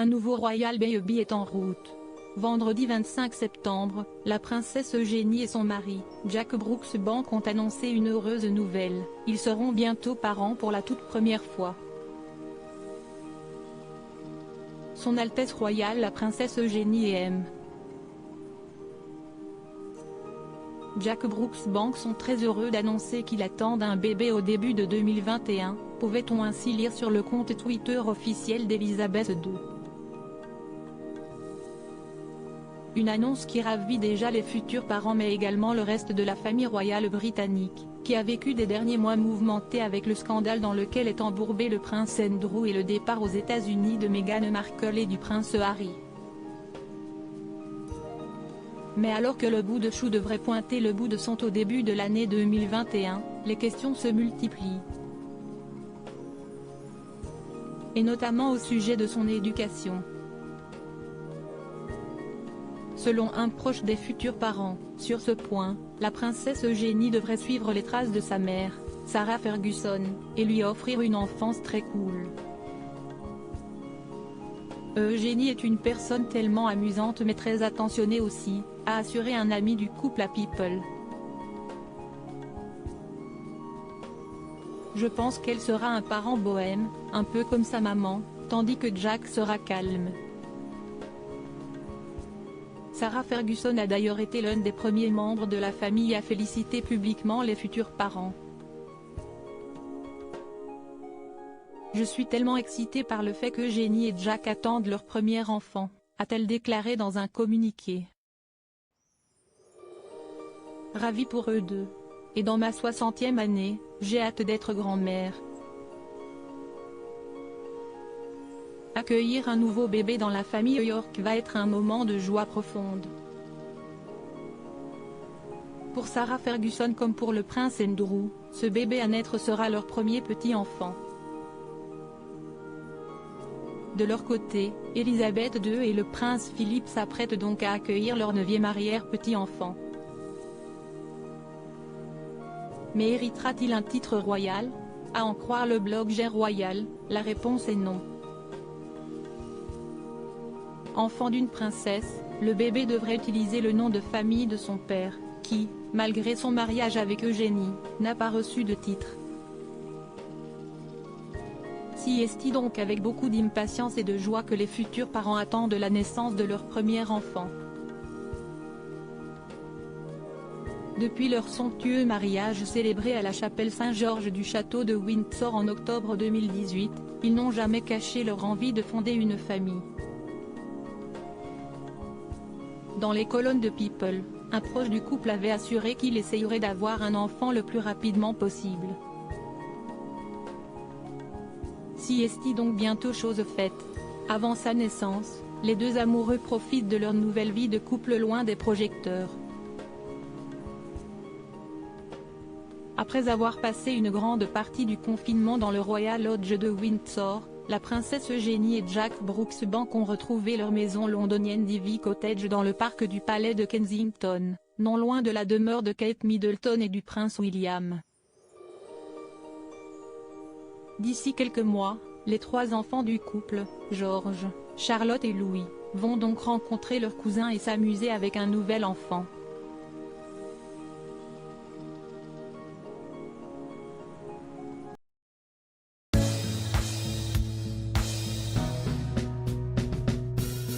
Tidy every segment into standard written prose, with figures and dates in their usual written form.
Un nouveau Royal Baby est en route. Vendredi 25 septembre, la princesse Eugénie et son mari, Jack Brooksbank ont annoncé une heureuse nouvelle, ils seront bientôt parents pour la toute première fois. Son Altesse royale la princesse Eugénie et M. Jack Brooksbank sont très heureux d'annoncer qu'ils attendent un bébé au début de 2021, pouvait-on ainsi lire sur le compte Twitter officiel d'Elizabeth II. Une annonce qui ravit déjà les futurs parents mais également le reste de la famille royale britannique, qui a vécu des derniers mois mouvementés avec le scandale dans lequel est embourbé le prince Andrew et le départ aux États-Unis de Meghan Markle et du prince Harry. Mais alors que le bout de chou devrait pointer le bout de son au début de l'année 2021, les questions se multiplient. Et notamment au sujet de son éducation. Selon un proche des futurs parents, sur ce point, la princesse Eugénie devrait suivre les traces de sa mère, Sarah Ferguson, et lui offrir une enfance très cool. Eugénie est une personne tellement amusante mais très attentionnée aussi, a assuré un ami du couple à People. Je pense qu'elle sera un parent bohème, un peu comme sa maman, tandis que Jack sera calme. Sarah Ferguson a d'ailleurs été l'un des premiers membres de la famille à féliciter publiquement les futurs parents. Je suis tellement excitée par le fait qu'Eugénie et Jack attendent leur premier enfant, a-t-elle déclaré dans un communiqué. Ravie pour eux deux. Et dans ma 60e année, j'ai hâte d'être grand-mère. Accueillir un nouveau bébé dans la famille York va être un moment de joie profonde. Pour Sarah Ferguson comme pour le prince Andrew, ce bébé à naître sera leur premier petit enfant. De leur côté, Elisabeth II et le prince Philippe s'apprêtent donc à accueillir leur 9e arrière-petit-enfant. Mais héritera-t-il un titre royal? À en croire le blog G Royal, la réponse est non. Enfant d'une princesse, le bébé devrait utiliser le nom de famille de son père, qui, malgré son mariage avec Eugénie, n'a pas reçu de titre. Si est-il donc avec beaucoup d'impatience et de joie que les futurs parents attendent la naissance de leur premier enfant. Depuis leur somptueux mariage célébré à la chapelle Saint-Georges du château de Windsor en octobre 2018, ils n'ont jamais caché leur envie de fonder une famille. Dans les colonnes de People, un proche du couple avait assuré qu'il essayerait d'avoir un enfant le plus rapidement possible. Si est-il donc bientôt chose faite. Avant sa naissance, les deux amoureux profitent de leur nouvelle vie de couple loin des projecteurs. Après avoir passé une grande partie du confinement dans le Royal Lodge de Windsor, la princesse Eugénie et Jack Brooksbank ont retrouvé leur maison londonienne d'Ivy Cottage dans le parc du palais de Kensington, non loin de la demeure de Kate Middleton et du prince William. D'ici quelques mois, les 3 enfants du couple, George, Charlotte et Louis, vont donc rencontrer leurs cousins et s'amuser avec un nouvel enfant.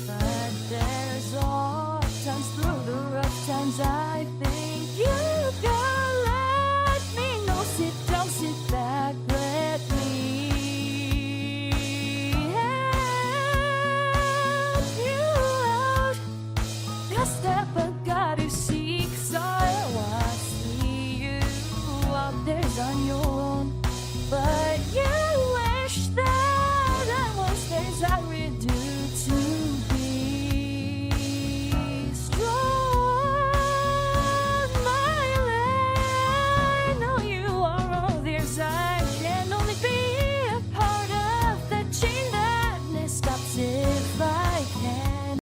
But there's all times through the rough times I think